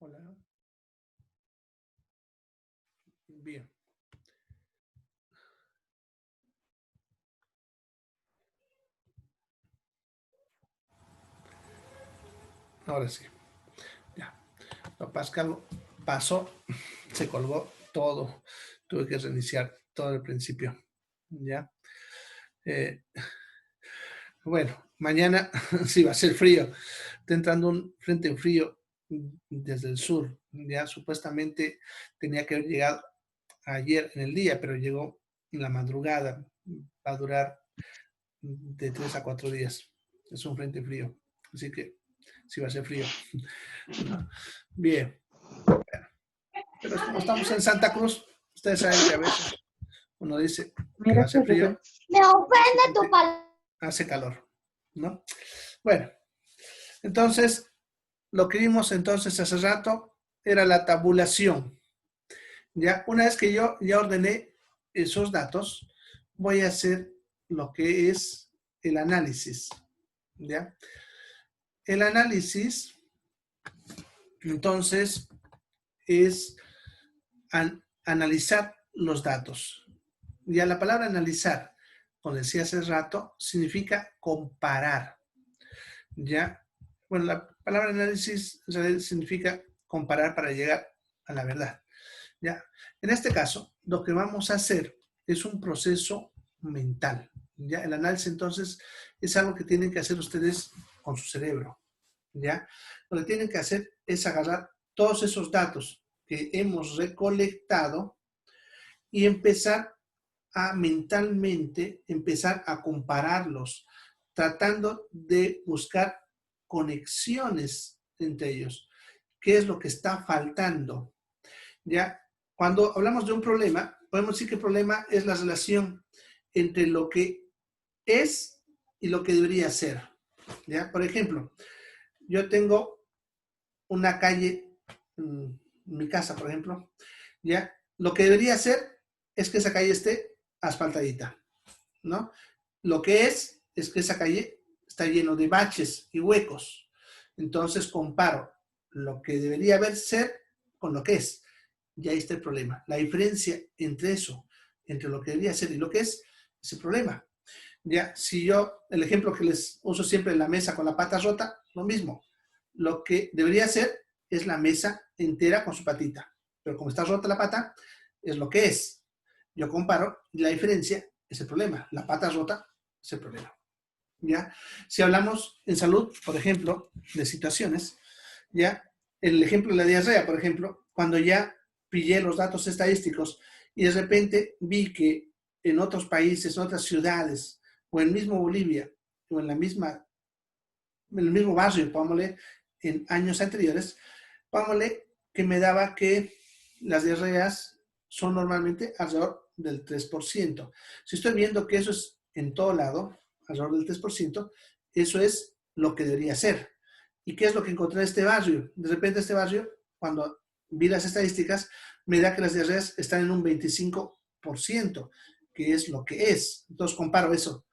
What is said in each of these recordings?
Hola. Bien. Ahora sí. Ya. Lo que pasa es que algo pasó, se colgó todo. Tuve que reiniciar todo el principio. Ya. Eh, bueno, mañana sí va a ser frío. Está entrando un frente frío desde el sur. Ya supuestamente tenía que haber llegado ayer en el día, pero llegó en la madrugada. Va a durar de 3 a 4 días. Es un frente frío. Así que sí va a ser frío. ¿No? Bien. Pero como estamos en Santa Cruz, ustedes saben que a veces uno dice que va a Mira qué ser rico. frío, Me ofende tu palabra. hace calor, ¿no? Bueno, entonces, lo que vimos entonces hace rato era la tabulación. Ya, una vez que yo ya ordené esos datos, voy a hacer lo que es el análisis, ¿ya? El análisis, entonces, es analizar los datos. Ya la palabra analizar, como decía hace rato, significa comparar. Ya, bueno, la palabra análisis significa comparar para llegar a la verdad. Ya, en este caso, lo que vamos a hacer es un proceso mental. Ya, el análisis entonces es algo que tienen que hacer ustedes con su cerebro. Ya, lo que tienen que hacer es agarrar todos esos datos que hemos recolectado y empezar a mentalmente empezar a compararlos, tratando de buscar conexiones entre ellos. ¿Qué es lo que está faltando? Ya, cuando hablamos de un problema, podemos decir que el problema es la relación entre lo que es y lo que debería ser. ¿Ya? Por ejemplo, yo tengo una calle en mi casa, por ejemplo, ¿ya? Lo que debería ser es que esa calle esté asfaltadita, ¿no? Lo que es que esa calle está lleno de baches y huecos. Entonces comparo lo que debería haber ser con lo que es. Y ahí está el problema. La diferencia entre eso, entre lo que debería ser y lo que es el problema. Ya, si yo, el ejemplo que les uso siempre en la mesa con la pata rota, lo mismo. Lo que debería ser es la mesa entera con su patita. Pero como está rota la pata, es lo que es. Yo comparo y la diferencia es el problema. La pata rota es el problema. ¿Ya? Si hablamos en salud, por ejemplo, de situaciones, ¿ya? El ejemplo de la diarrea, por ejemplo, cuando ya pillé los datos estadísticos y de repente vi que en otros países, en otras ciudades, o en mismo Bolivia, o en el mismo barrio, póngale, en años anteriores, póngale que me daba que las diarreas son normalmente alrededor del 3%. Si estoy viendo que eso es en todo lado, alrededor del 3%, eso es lo que debería ser. ¿Y qué es lo que encontré en este barrio? De repente este barrio, cuando vi las estadísticas, me da que las diarreas están en un 25%, que es lo que es. Entonces comparo eso.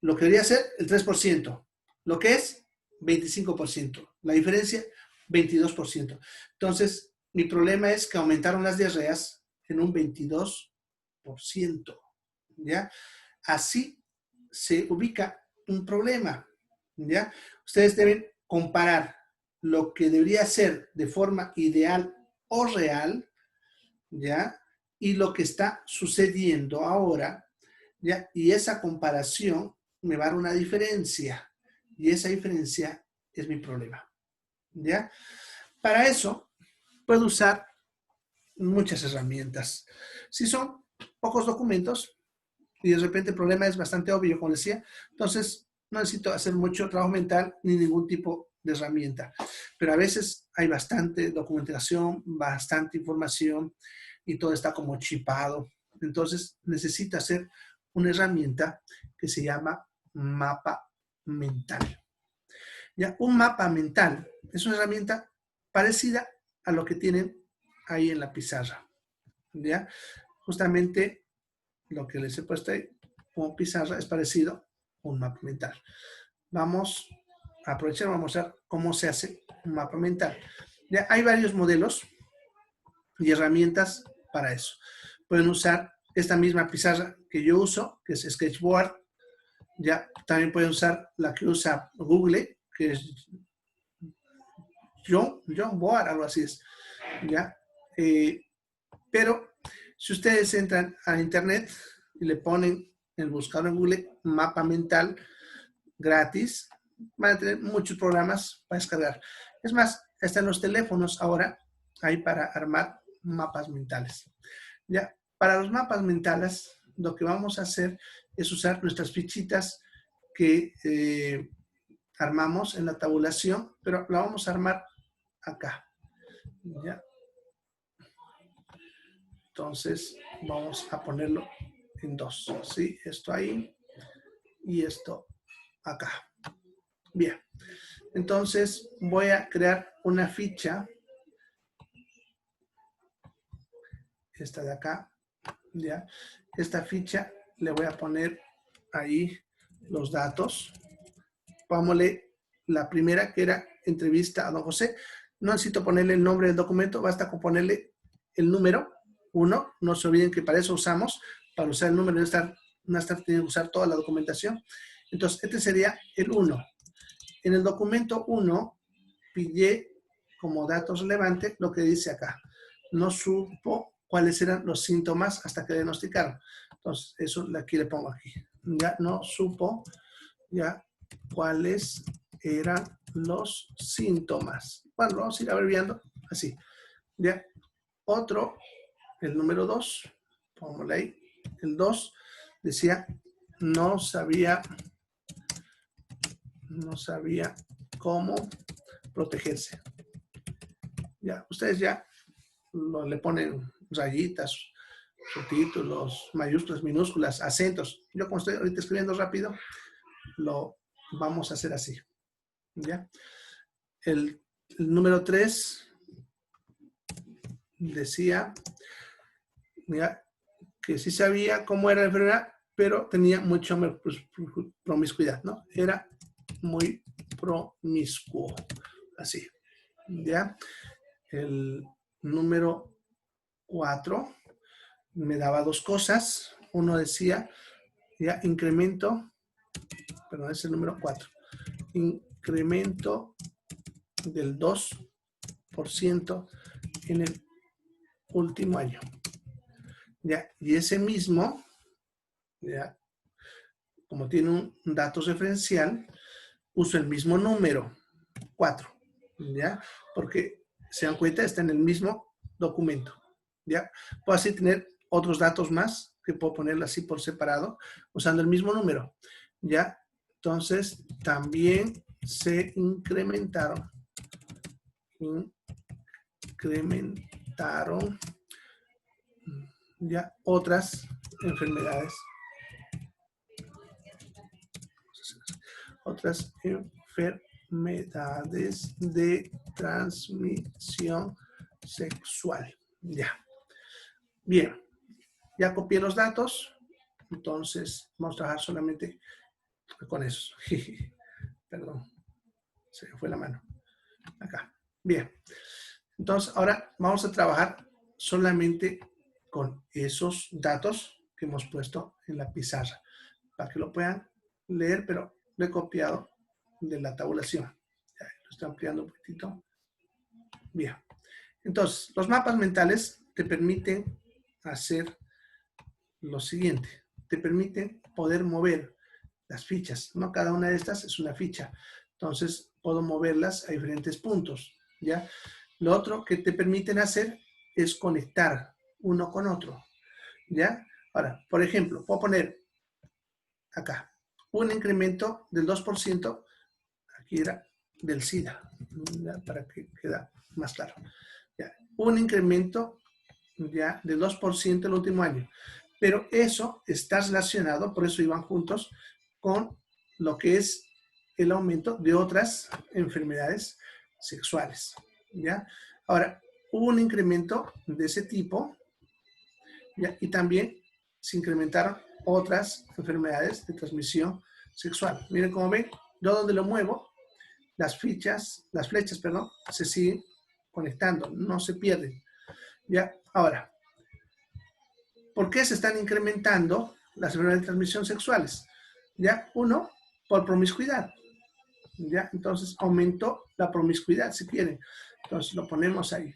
Lo que debería ser el 3%. Lo que es 25%. La diferencia, 22%. Entonces, mi problema es que aumentaron las diarreas en un 22%. ¿Ya? Así se ubica un problema. ¿Ya? Ustedes deben comparar lo que debería ser de forma ideal o real, ¿ya? Y lo que está sucediendo ahora, ¿ya? Y esa comparación me va a dar una diferencia. Y esa diferencia es mi problema, ¿ya? Para eso, puedo usar muchas herramientas. Si son pocos documentos y de repente el problema es bastante obvio, como decía, entonces no necesito hacer mucho trabajo mental ni ningún tipo de herramienta. Pero a veces hay bastante documentación, bastante información y todo está como chipado. Entonces necesito hacer una herramienta que se llama mapa mental. Ya, un mapa mental es una herramienta parecida a lo que tienen ahí en la pizarra. ¿Ya? Justamente lo que les he puesto ahí como pizarra es parecido a un mapa mental. Vamos a aprovechar, vamos a mostrar cómo se hace un mapa mental. Ya hay varios modelos y herramientas para eso. Pueden usar esta misma pizarra que yo uso, que es Sketchboard. Ya también pueden usar la que usa Google, que es John Board, algo así es. ¿Ya? Pero si ustedes entran a internet y le ponen en el buscador en Google mapa mental gratis, van a tener muchos programas para descargar. Es más, hasta en los teléfonos ahora hay para armar mapas mentales. Ya, para los mapas mentales, lo que vamos a hacer es usar nuestras fichitas que armamos en la tabulación, pero la vamos a armar acá. ¿Ya? Entonces, vamos a ponerlo en dos. ¿Sí? Esto ahí y esto acá. Bien. Entonces, voy a crear una ficha. Esta de acá. ¿Ya? Esta ficha le voy a poner ahí los datos. Pongámosle la primera, que era entrevista a don José. No necesito ponerle el nombre del documento, basta con ponerle el número 1. No se olviden que para eso usamos, para usar el número, no estar teniendo que usar toda la documentación. Entonces, este sería el 1. En el documento 1, pillé como datos relevantes lo que dice acá. No supo cuáles eran los síntomas hasta que diagnosticaron. Entonces, eso aquí le pongo aquí. Ya no supo, ya, cuáles eran los síntomas. Bueno, vamos a ir abreviando así. Ya. Otro, el número 2, pongámosle ahí. El 2 decía, no sabía cómo protegerse. Ya, ustedes ya le ponen rayitas, subtítulos, mayúsculas, minúsculas, acentos. Yo como estoy ahorita escribiendo rápido, lo vamos a hacer así. ¿Ya? El número 3 decía, mira, que sí sabía cómo era la enfermedad, pero tenía mucha promiscuidad, ¿no? Era muy promiscuo, así. ¿Ya? El número 4 me daba dos cosas. Uno decía, ya, incremento, perdón, es el número 4. Incremento del 2% en el último año. ¿Ya? Y ese mismo, ¿ya? Como tiene un dato referencial, uso el mismo número, 4. ¿Ya? Porque, se dan cuenta, está en el mismo documento. ¿Ya? Puedo así tener otros datos más, que puedo ponerlo así por separado, usando el mismo número. ¿Ya? Entonces, también se incrementaron ya otras enfermedades. Otras enfermedades de transmisión sexual. Ya. Bien. Ya copié los datos. Entonces, vamos a trabajar solamente con eso. Perdón. Se me fue la mano. Acá. Bien. Entonces, ahora vamos a trabajar solamente con esos datos que hemos puesto en la pizarra, para que lo puedan leer, pero lo he copiado de la tabulación. Ya, lo estoy ampliando un poquitito. Bien. Entonces, los mapas mentales te permiten hacer lo siguiente. Te permiten poder mover las fichas, ¿no? Cada una de estas es una ficha. Entonces, puedo moverlas a diferentes puntos, ¿ya? Lo otro que te permiten hacer es conectar uno con otro, ¿ya? Ahora, por ejemplo, puedo poner acá un incremento del 2%, aquí era del SIDA, ¿ya? Para que quede más claro. ¿Ya? Un incremento ya del 2% el último año. Pero eso está relacionado, por eso iban juntos, con lo que es el aumento de otras enfermedades sexuales. ¿Ya? Ahora, hubo un incremento de ese tipo, ¿ya? Y también se incrementaron otras enfermedades de transmisión sexual. Miren cómo ven, yo donde lo muevo, las flechas, perdón, se siguen conectando, no se pierden. ¿Ya? Ahora, ¿por qué se están incrementando las enfermedades de transmisión sexuales? ¿Ya? Uno, por promiscuidad. ¿Ya? Entonces, aumentó la promiscuidad, si quieren. Entonces, lo ponemos ahí,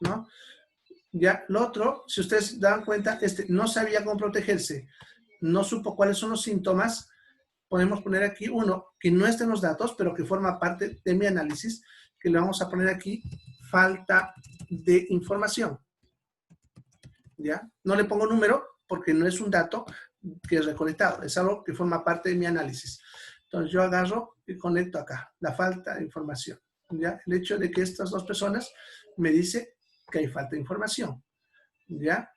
¿no? Ya, lo otro, si ustedes dan cuenta, no sabía cómo protegerse, no supo cuáles son los síntomas, podemos poner aquí uno que no está en los datos, pero que forma parte de mi análisis, que le vamos a poner aquí, falta de información. ¿Ya? No le pongo número porque no es un dato que es recolectado, es algo que forma parte de mi análisis. Entonces yo agarro y conecto acá, la falta de información. ¿Ya? El hecho de que estas dos personas me dice que hay falta de información. ¿Ya?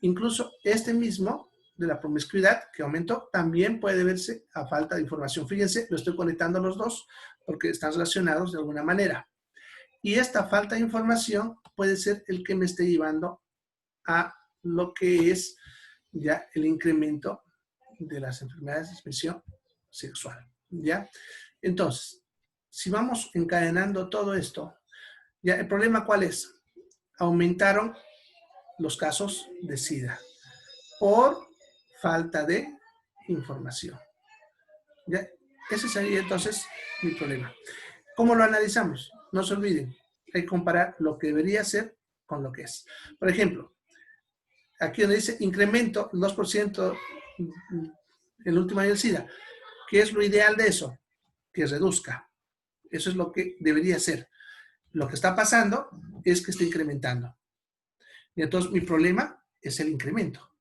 Incluso este mismo de la promiscuidad que aumentó también puede verse a falta de información. Fíjense, lo estoy conectando a los dos porque están relacionados de alguna manera. Y esta falta de información puede ser el que me esté llevando a lo que es ya el incremento de las enfermedades de transmisión sexual. ¿Ya? Entonces, si vamos encadenando todo esto, ya el problema ¿cuál es? Aumentaron los casos de SIDA por falta de información. ¿Ya? Ese sería entonces mi problema. ¿Cómo lo analizamos? No se olviden, hay que comparar lo que debería ser con lo que es. Por ejemplo, aquí donde dice incremento 2% en el último año del SIDA. ¿Qué es lo ideal de eso? Que reduzca. Eso es lo que debería ser. Lo que está pasando es que está incrementando. Y entonces mi problema es el incremento.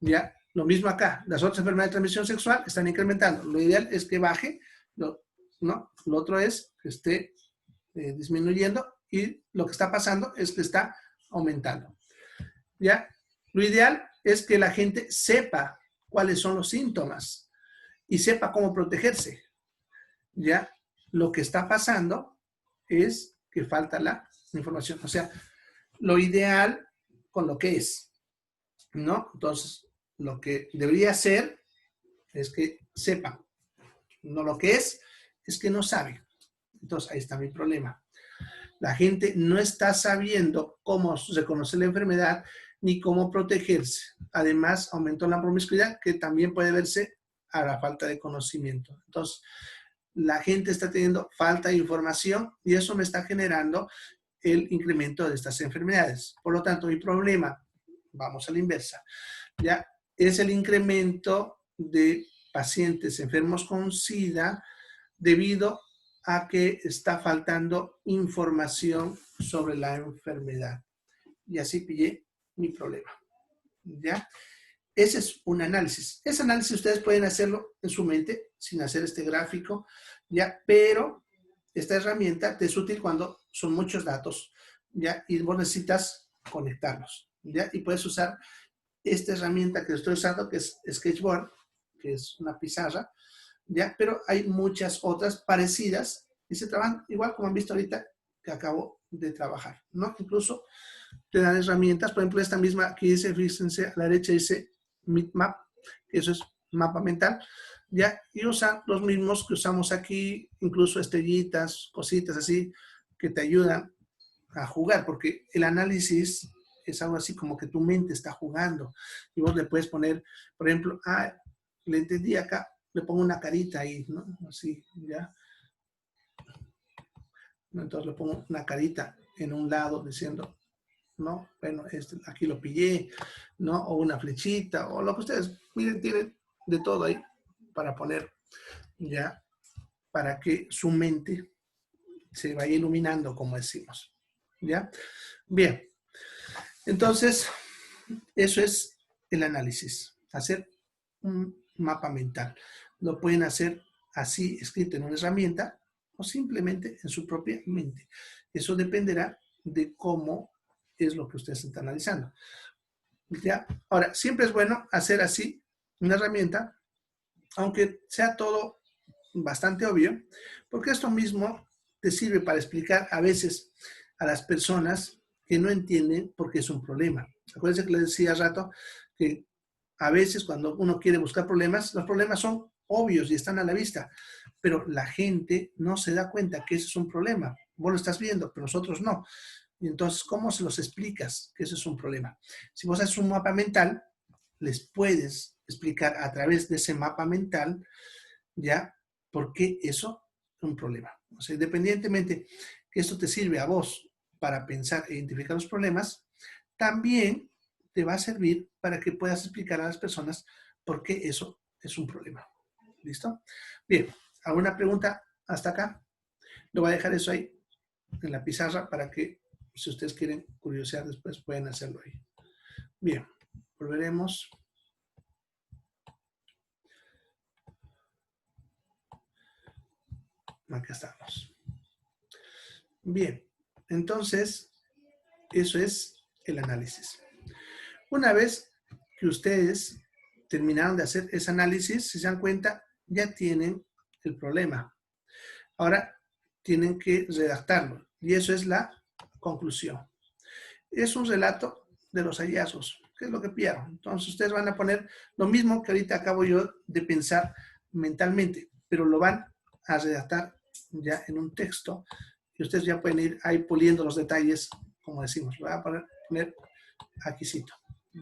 ¿Ya? Lo mismo acá. Las otras enfermedades de transmisión sexual están incrementando. Lo ideal es que baje, ¿no? Lo otro es que esté disminuyendo y lo que está pasando es que está aumentando. ¿Ya? Lo ideal es que la gente sepa cuáles son los síntomas y sepa cómo protegerse. ¿Ya? Lo que está pasando es que falta la información. O sea, lo ideal con lo que es, ¿no? Entonces, lo que debería ser es que sepa. No lo que es que no sabe. Entonces, ahí está mi problema. La gente no está sabiendo cómo reconocer la enfermedad ni cómo protegerse. Además, aumentó la promiscuidad, que también puede verse a la falta de conocimiento. Entonces, la gente está teniendo falta de información y eso me está generando el incremento de estas enfermedades. Por lo tanto, mi problema, vamos a la inversa, ya es el incremento de pacientes enfermos con SIDA debido a que está faltando información sobre la enfermedad. Y así pillé mi problema. ¿Ya? Ese es un análisis. Ese análisis ustedes pueden hacerlo en su mente sin hacer este gráfico, ¿ya? Pero esta herramienta te es útil cuando son muchos datos, ¿ya? Y vos necesitas conectarlos, ¿ya? Y puedes usar esta herramienta que estoy usando, que es Sketchboard, que es una pizarra, ¿ya? Pero hay muchas otras parecidas y se trabajan igual como han visto ahorita que acabo de trabajar, ¿no? Incluso te dan herramientas, por ejemplo, esta misma aquí dice, fíjense, a la derecha dice Map, que eso es mapa mental, ¿ya? Y usan los mismos que usamos aquí, incluso estrellitas, cositas así, que te ayudan a jugar, porque el análisis es algo así como que tu mente está jugando y vos le puedes poner, por ejemplo, le entendí acá, le pongo una carita ahí, ¿no? Así, ¿ya? Entonces le pongo una carita en un lado diciendo, ¿no? Bueno, aquí lo pillé, ¿no? O una flechita, o lo que ustedes, miren, tienen de todo ahí para poner, ¿ya? Para que su mente se vaya iluminando, como decimos, ¿ya? Bien, entonces, eso es el análisis, hacer un mapa mental. Lo pueden hacer así, escrito en una herramienta, o simplemente en su propia mente. Eso dependerá de cómo es lo que ustedes están analizando. ¿Ya? Ahora, siempre es bueno hacer así una herramienta, aunque sea todo bastante obvio, porque esto mismo te sirve para explicar a veces a las personas que no entienden por qué es un problema. Acuérdense que les decía hace rato que a veces cuando uno quiere buscar problemas, los problemas son obvios y están a la vista, pero la gente no se da cuenta que ese es un problema. Vos lo estás viendo, pero nosotros no. Y entonces, ¿cómo se los explicas que eso es un problema? Si vos haces un mapa mental, les puedes explicar a través de ese mapa mental, ¿ya? ¿Por qué eso es un problema? O sea, independientemente que esto te sirve a vos para pensar e identificar los problemas, también te va a servir para que puedas explicar a las personas por qué eso es un problema. ¿Listo? Bien, ¿alguna pregunta hasta acá? Lo voy a dejar eso ahí en la pizarra para que si ustedes quieren curiosear después pueden hacerlo ahí. Bien, volveremos. Acá estamos. Bien, entonces eso es el análisis. Una vez que ustedes terminaron de hacer ese análisis, si se dan cuenta, ya tienen el problema. Ahora tienen que redactarlo y eso es la conclusión. Es un relato de los hallazgos, qué es lo que pillaron. Entonces ustedes van a poner lo mismo que ahorita acabo yo de pensar mentalmente, pero lo van a redactar ya en un texto y ustedes ya pueden ir ahí puliendo los detalles, como decimos. Lo voy a poner aquícito,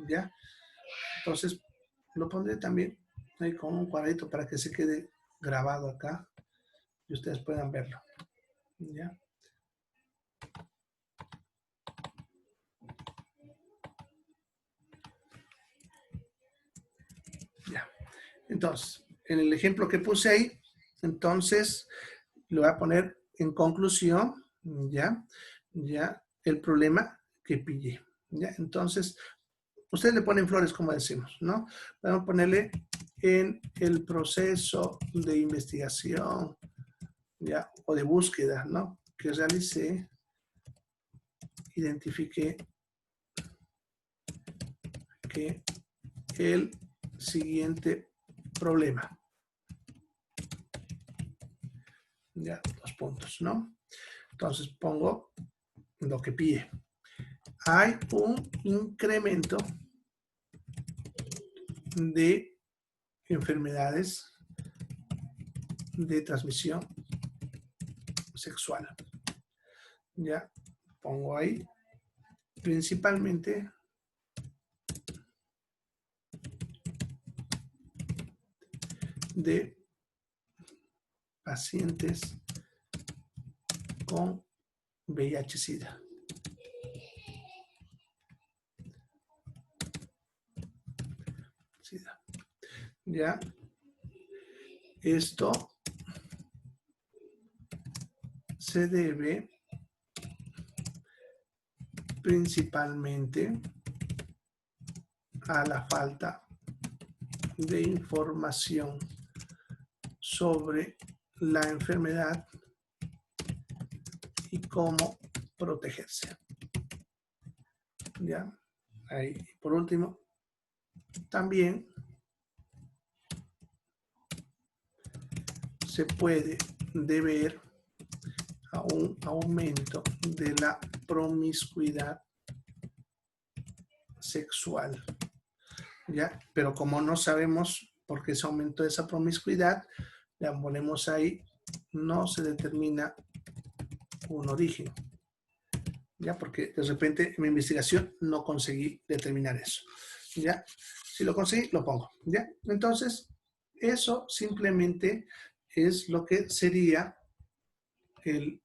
¿ya? Entonces lo pondré también ahí con un cuadradito para que se quede grabado acá y ustedes puedan verlo, ¿ya? Ya. Entonces, en el ejemplo que puse ahí, entonces lo voy a poner en conclusión, ¿ya? Ya, el problema que pillé, ¿ya? Entonces, ustedes le ponen flores, como decimos, ¿no? Vamos a ponerle en el proceso de investigación, ¿ya? O de búsqueda, ¿no? Que realicé, identifiqué que el siguiente problema. Ya, los puntos, ¿no? Entonces pongo lo que pide. Hay un incremento de enfermedades de transmisión sexual. Ya, pongo ahí principalmente de pacientes con VIH-Sida. Ya, esto se debe principalmente a la falta de información sobre la enfermedad y cómo protegerse. ¿Ya? Ahí. Por último, también se puede deber a un aumento de la promiscuidad sexual. ¿Ya? Pero como no sabemos por qué se aumentó esa promiscuidad, ya ponemos ahí, no se determina un origen. ¿Ya? Porque de repente en mi investigación no conseguí determinar eso. ¿Ya? Si lo conseguí, lo pongo. ¿Ya? Entonces, eso simplemente es lo que sería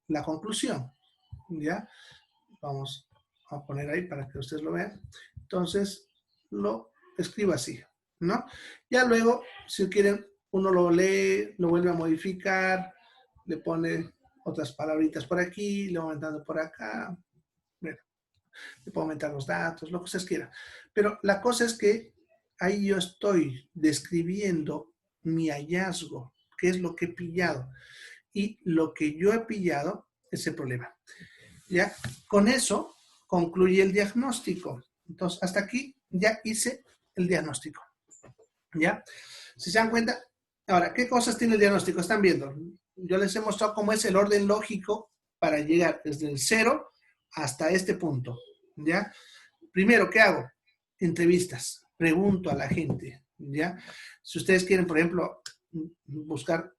la conclusión. ¿Ya? Vamos a poner ahí para que ustedes lo vean. Entonces, lo escribo así, ¿no? Ya luego, si quieren, uno lo lee, lo vuelve a modificar, le pone otras palabritas por aquí, le va aumentando por acá. Bueno, le puedo aumentar los datos, lo que ustedes quieran. Pero la cosa es que ahí yo estoy describiendo mi hallazgo, qué es lo que he pillado. Y lo que yo he pillado es el problema. ¿Ya? Con eso concluye el diagnóstico. Entonces, hasta aquí ya hice el diagnóstico. ¿Ya? Si se dan cuenta, ahora, ¿qué cosas tiene el diagnóstico? Están viendo. Yo les he mostrado cómo es el orden lógico para llegar desde el 0 hasta este punto. ¿Ya? Primero, ¿qué hago? Entrevistas. Pregunto a la gente. ¿Ya? Si ustedes quieren, por ejemplo, buscar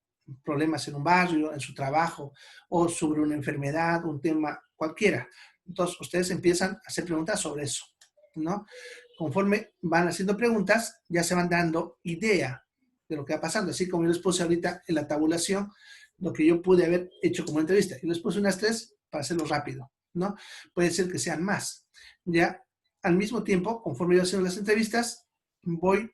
problemas en un barrio, en su trabajo, o sobre una enfermedad, un tema cualquiera. Entonces, ustedes empiezan a hacer preguntas sobre eso, ¿no? Conforme van haciendo preguntas, ya se van dando idea de lo que va pasando. Así como yo les puse ahorita en la tabulación, lo que yo pude haber hecho como entrevista. Yo les puse unas 3 para hacerlo rápido, ¿no? Puede ser que sean más. Ya, al mismo tiempo, conforme yo haciendo las entrevistas, voy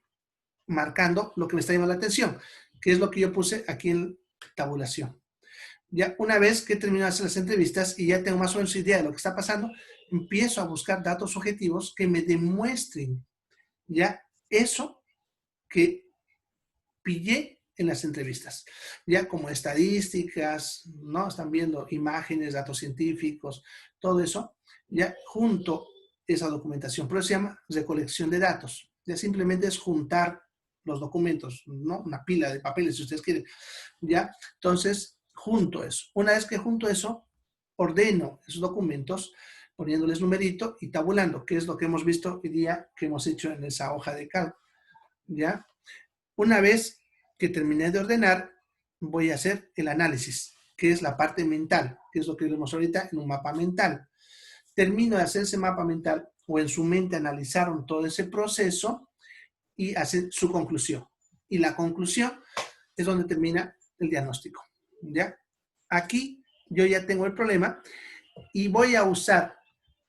marcando lo que me está llamando la atención, que es lo que yo puse aquí en tabulación. Ya una vez que he terminado de hacer las entrevistas y ya tengo más o menos idea de lo que está pasando, empiezo a buscar datos objetivos que me demuestren ya eso que pillé en las entrevistas, ya como estadísticas, ¿no? Están viendo imágenes, datos científicos, todo eso, ya junto esa documentación. Por eso se llama recolección de datos. Ya simplemente es juntar los documentos, ¿no? Una pila de papeles, si ustedes quieren, ¿ya? Entonces, junto eso. Una vez que junto eso, ordeno esos documentos poniéndoles numerito y tabulando, que es lo que hemos visto hoy día que hemos hecho en esa hoja de cálculo, ¿ya? Una vez que terminé de ordenar, voy a hacer el análisis, que es la parte mental, que es lo que vemos ahorita en un mapa mental. Termino de hacer ese mapa mental o en su mente analizaron todo ese proceso y hacen su conclusión. Y la conclusión es donde termina el diagnóstico, ¿ya? Aquí yo ya tengo el problema y voy a usar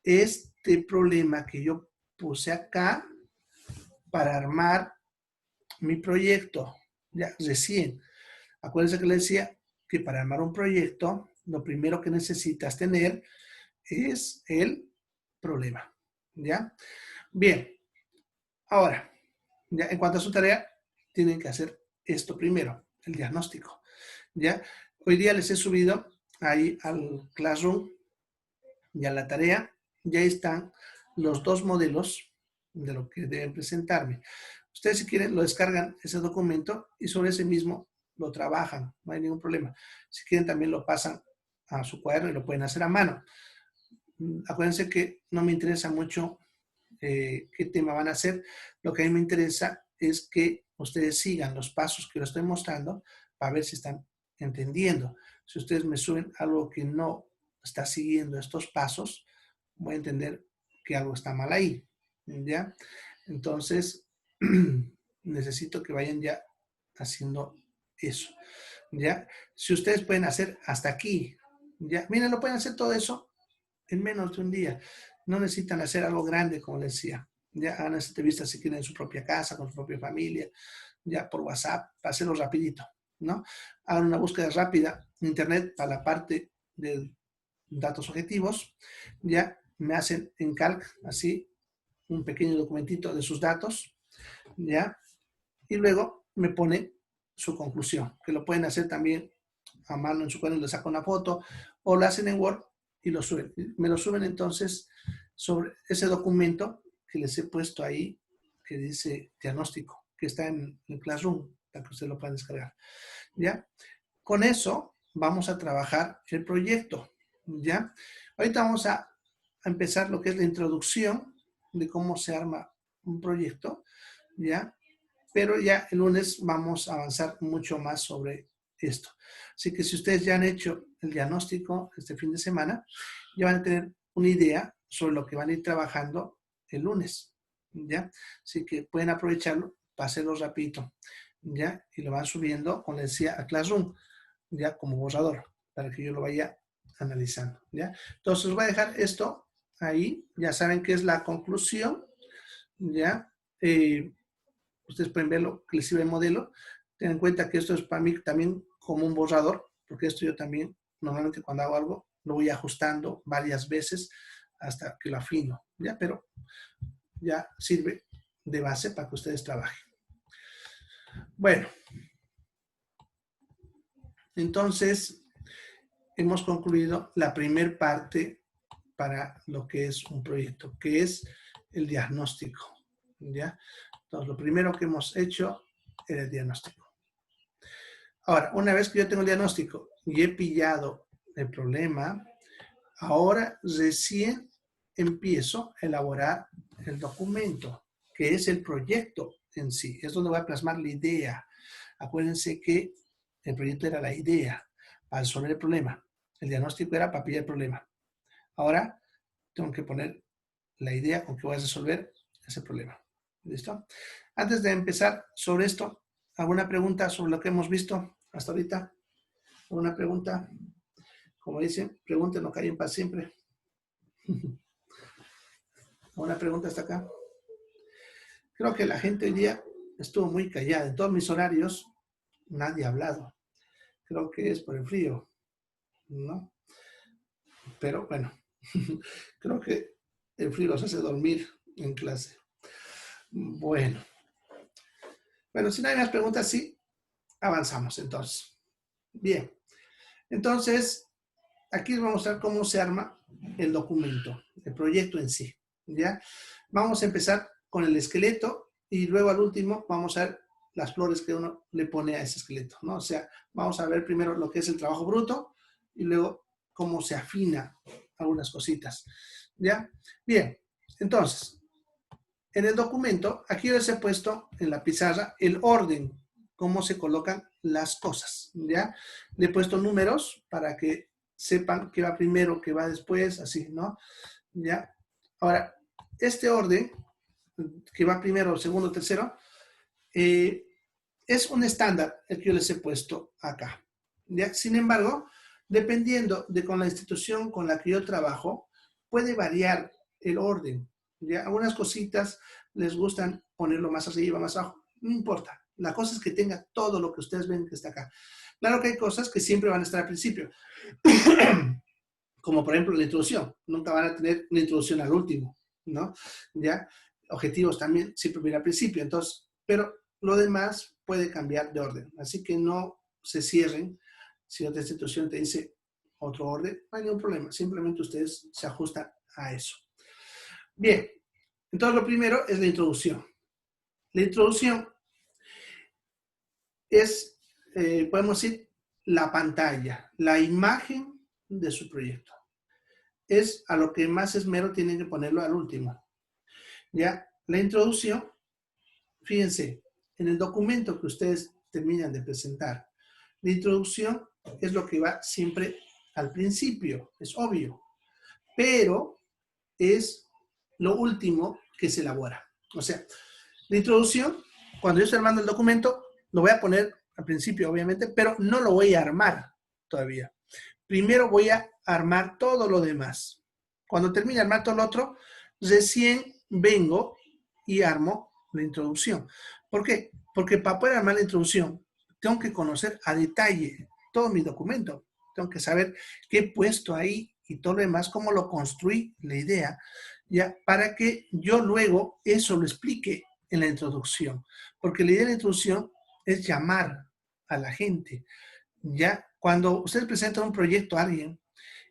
este problema que yo puse acá para armar mi proyecto, ya recién. Acuérdense que les decía que para armar un proyecto, lo primero que necesitas tener es el problema, ¿ya? Bien, ahora, ya en cuanto a su tarea, tienen que hacer esto primero, el diagnóstico, ¿ya? Hoy día les he subido ahí al Classroom y a la tarea, ya están los 2 modelos de lo que deben presentarme. Ustedes si quieren lo descargan ese documento y sobre ese mismo lo trabajan, no hay ningún problema. Si quieren también lo pasan a su cuaderno y lo pueden hacer a mano. Acuérdense que no me interesa mucho qué tema van a hacer. Lo que a mí me interesa es que ustedes sigan los pasos que les estoy mostrando para ver si están entendiendo. Si ustedes me suben algo que no está siguiendo estos pasos, voy a entender que algo está mal ahí, ¿ya? Entonces, necesito que vayan ya haciendo eso, ¿ya? Si ustedes pueden hacer hasta aquí, ¿ya? Miren, lo pueden hacer todo eso en menos de un día. No necesitan hacer algo grande, como les decía. Ya hagan esta entrevista si quieren en su propia casa, con su propia familia, ya por WhatsApp, para hacerlo rapidito, ¿no? Hagan una búsqueda rápida en internet para la parte de datos objetivos, ya me hacen en Calc, así, un pequeño documentito de sus datos, ya, y luego me pone su conclusión, que lo pueden hacer también a mano en su cuaderno, le saco una foto, o lo hacen en Word y lo suben. Me lo suben entonces sobre ese documento que les he puesto ahí, que dice diagnóstico, que está en el Classroom, para que ustedes lo puedan descargar, ¿ya? Con eso vamos a trabajar el proyecto, ¿ya? Ahorita vamos a empezar lo que es la introducción de cómo se arma un proyecto, ¿ya? Pero ya el lunes vamos a avanzar mucho más sobre esto. Así que si ustedes ya han hecho el diagnóstico este fin de semana, ya van a tener una idea sobre lo que van a ir trabajando el lunes, ¿ya? Así que pueden aprovecharlo para hacerlo rapidito, ¿ya? Y lo van subiendo, como les decía, a Classroom, ya como borrador, para que yo lo vaya analizando, ¿ya? Entonces, os voy a dejar esto ahí. Ya saben que es la conclusión, ¿ya? Ustedes pueden ver lo que les sirve el modelo. Ten en cuenta que esto es para mí también como un borrador, porque esto yo también, normalmente cuando hago algo, lo voy ajustando varias veces hasta que lo afino, ¿ya? Pero ya sirve de base para que ustedes trabajen. Bueno, entonces hemos concluido la primera parte para lo que es un proyecto, que es el diagnóstico, ¿ya? Entonces, lo primero que hemos hecho era el diagnóstico. Ahora, una vez que yo tengo el diagnóstico y he pillado el problema, ahora recién empiezo a elaborar el documento, que es el proyecto en sí. Es donde voy a plasmar la idea. Acuérdense que el proyecto era la idea para resolver el problema. El diagnóstico era para pillar el problema. Ahora tengo que poner la idea con que voy a resolver ese problema. ¿Listo? Antes de empezar sobre esto, ¿alguna pregunta sobre lo que hemos visto hasta ahorita? ¿Alguna pregunta? Como dicen, pregunten, no callen para siempre. ¿Alguna pregunta hasta acá? Creo que la gente hoy día estuvo muy callada. En todos mis horarios nadie ha hablado. Creo que es por el frío, ¿no? Pero bueno, creo que el frío los hace dormir en clase. Bueno, si no hay más preguntas, sí, avanzamos entonces. Bien, entonces, aquí les voy a mostrar cómo se arma el documento, el proyecto en sí, ¿ya? Vamos a empezar con el esqueleto y luego al último vamos a ver las flores que uno le pone a ese esqueleto, ¿no? O sea, vamos a ver primero lo que es el trabajo bruto y luego cómo se afina algunas cositas, ¿ya? Bien, entonces, en el documento, aquí yo les he puesto en la pizarra el orden, cómo se colocan las cosas, ¿ya? Le he puesto números para que sepan qué va primero, qué va después, así, ¿no? ¿Ya? Ahora, este orden, que va primero, segundo, tercero, es un estándar el que yo les he puesto acá, ¿ya? Sin embargo, dependiendo de con la institución con la que yo trabajo, puede variar el orden, ¿ya? Algunas cositas les gustan ponerlo más arriba, más abajo, no importa. La cosa es que tenga todo lo que ustedes ven que está acá. Claro que hay cosas que siempre van a estar al principio, como por ejemplo la introducción. Nunca van a tener una introducción al último, ¿no? ¿Ya? Objetivos también siempre vienen al principio, entonces, pero lo demás puede cambiar de orden. Así que no se cierren si otra institución te dice otro orden, no hay ningún problema. Simplemente ustedes se ajustan a eso. Bien, entonces lo primero es la introducción. La introducción es, podemos decir, la pantalla, la imagen de su proyecto. Es a lo que más esmero tienen que ponerlo al último. Ya, la introducción, fíjense, en el documento que ustedes terminan de presentar, la introducción es lo que va siempre al principio, es obvio, pero es lo último que se elabora. O sea, la introducción, cuando yo estoy armando el documento, lo voy a poner al principio, obviamente, pero no lo voy a armar todavía. Primero voy a armar todo lo demás. Cuando termine de armar todo lo otro, recién vengo y armo la introducción. ¿Por qué? Porque para poder armar la introducción, tengo que conocer a detalle todo mi documento. Tengo que saber qué he puesto ahí y todo lo demás, cómo lo construí, la idea, ya, para que yo luego eso lo explique en la introducción. Porque la idea de la introducción es llamar a la gente. Ya, cuando ustedes presentan un proyecto a alguien,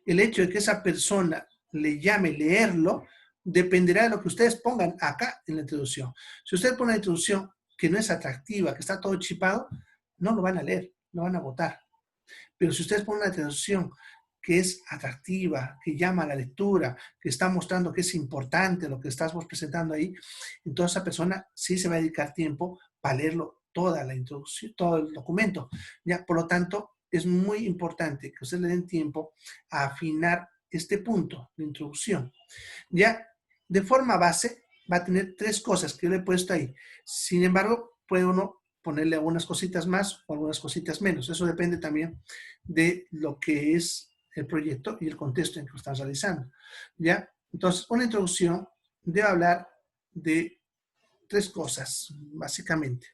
el hecho de que esa persona le llame leerlo dependerá de lo que ustedes pongan acá en la introducción. Si ustedes ponen una introducción que no es atractiva, que está todo chipado, no lo van a leer, lo van a votar. Pero si ustedes ponen una introducción que es atractiva, que llama a la lectura, que está mostrando que es importante lo que estamos presentando ahí, entonces esa persona sí se va a dedicar tiempo para leerlo toda la introducción, todo el documento. Ya, por lo tanto, es muy importante que ustedes le den tiempo a afinar este punto de introducción. Ya, de forma base, va a tener 3 cosas que yo le he puesto ahí. Sin embargo, puede uno ponerle algunas cositas más o algunas cositas menos. Eso depende también de lo que es el proyecto y el contexto en que lo están realizando. ¿Ya? Entonces, una introducción debe hablar de 3 cosas, básicamente.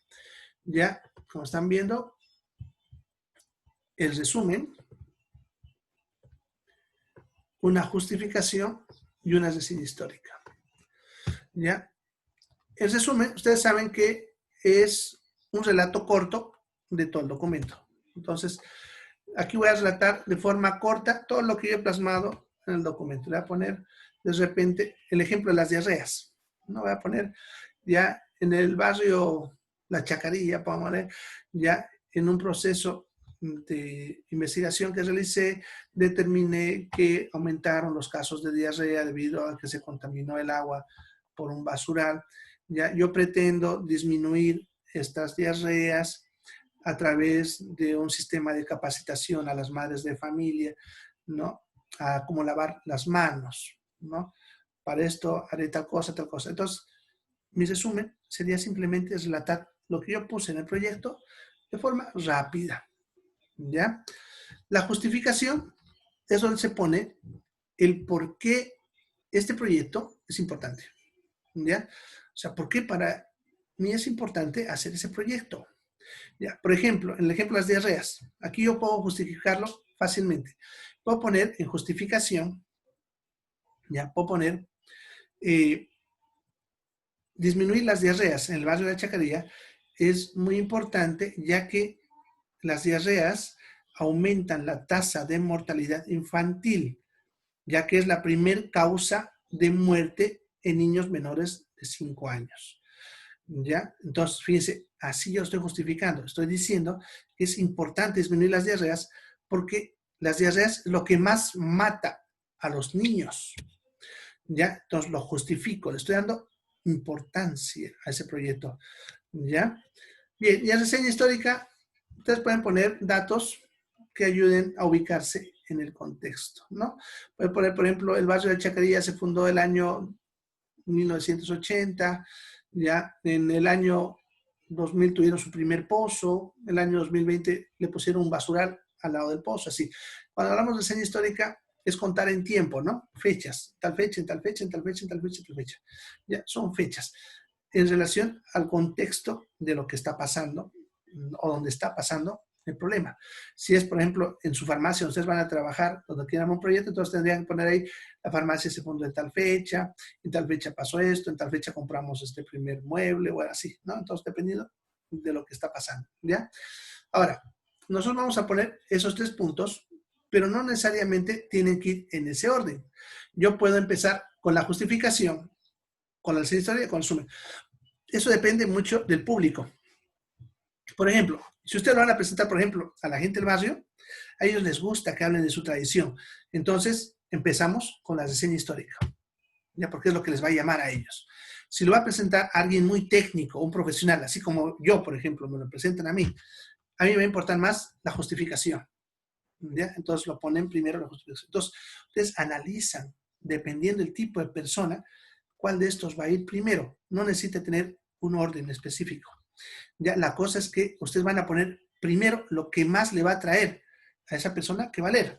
¿Ya? Como están viendo, el resumen, una justificación y una reseña histórica. ¿Ya? El resumen, ustedes saben que es un relato corto de todo el documento. Entonces, aquí voy a relatar de forma corta todo lo que yo he plasmado en el documento. Le voy a poner de repente el ejemplo de las diarreas. No voy a poner ya en el barrio La Chacarilla, podemos ver, ya en un proceso de investigación que realicé, determiné que aumentaron los casos de diarrea debido a que se contaminó el agua por un basural. Ya, yo pretendo disminuir estas diarreas a través de un sistema de capacitación a las madres de familia, ¿no? A cómo lavar las manos, ¿no? Para esto haré tal cosa, tal cosa. Entonces, mi resumen sería simplemente relatar lo que yo puse en el proyecto de forma rápida, ¿ya? La justificación es donde se pone el por qué este proyecto es importante, ¿ya? O sea, ¿por qué para mí es importante hacer ese proyecto? ¿Ya? Por ejemplo, en el ejemplo de las diarreas, aquí yo puedo justificarlo fácilmente. Puedo poner en justificación, ya, puedo poner disminuir las diarreas en el barrio de la Chacarilla es muy importante, ya que las diarreas aumentan la tasa de mortalidad infantil, ya que es la primer causa de muerte en niños menores de 5 años. ¿Ya? Entonces, fíjense, así yo estoy justificando. Estoy diciendo que es importante disminuir las diarreas porque las diarreas es lo que más mata a los niños. ¿Ya? Entonces, lo justifico. Le estoy dando importancia a ese proyecto. ¿Ya? Bien, y en reseña histórica, ustedes pueden poner datos que ayuden a ubicarse en el contexto, ¿no? Pueden poner, por ejemplo, el barrio de Chacarilla se fundó el año 1980, ya en el año 2000 tuvieron su primer pozo, el año 2020 le pusieron un basural al lado del pozo, así. Cuando hablamos de reseña histórica es contar en tiempo, ¿no? Fechas, tal fecha, en tal fecha, en tal fecha, en tal fecha, en tal fecha. Ya, son fechas en relación al contexto de lo que está pasando o donde está pasando el problema. Si es, por ejemplo, en su farmacia, ustedes van a trabajar, donde quieran un proyecto, entonces tendrían que poner ahí, la farmacia se fundó en tal fecha pasó esto, en tal fecha compramos este primer mueble, o así, ¿no? Entonces, dependiendo de lo que está pasando, ¿ya? Ahora, nosotros vamos a poner esos 3 puntos, pero no necesariamente tienen que ir en ese orden. Yo puedo empezar con la justificación, con la historia y con el resumen. Eso depende mucho del público. Por ejemplo, si ustedes lo van a presentar, por ejemplo, a la gente del barrio, a ellos les gusta que hablen de su tradición. Entonces, empezamos con la reseña histórica, ya porque es lo que les va a llamar a ellos. Si lo va a presentar a alguien muy técnico, un profesional, así como yo, por ejemplo, me lo presentan a mí me va a importar más la justificación. ¿Ya? Entonces lo ponen primero la justificación. Entonces, ustedes analizan, dependiendo del tipo de persona, cuál de estos va a ir primero. No necesita tener un orden específico. Ya, la cosa es que ustedes van a poner primero lo que más le va a traer a esa persona que va a leer.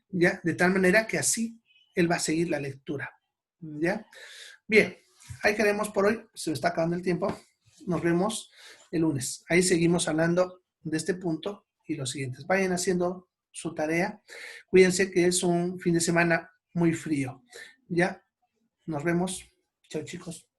¿Ya? De tal manera que así él va a seguir la lectura. ¿Ya? Bien, ahí quedamos por hoy. Se me está acabando el tiempo. Nos vemos el lunes. Ahí seguimos hablando de este punto y los siguientes. Vayan haciendo su tarea. Cuídense que es un fin de semana muy frío. Ya, nos vemos. Chao, chicos.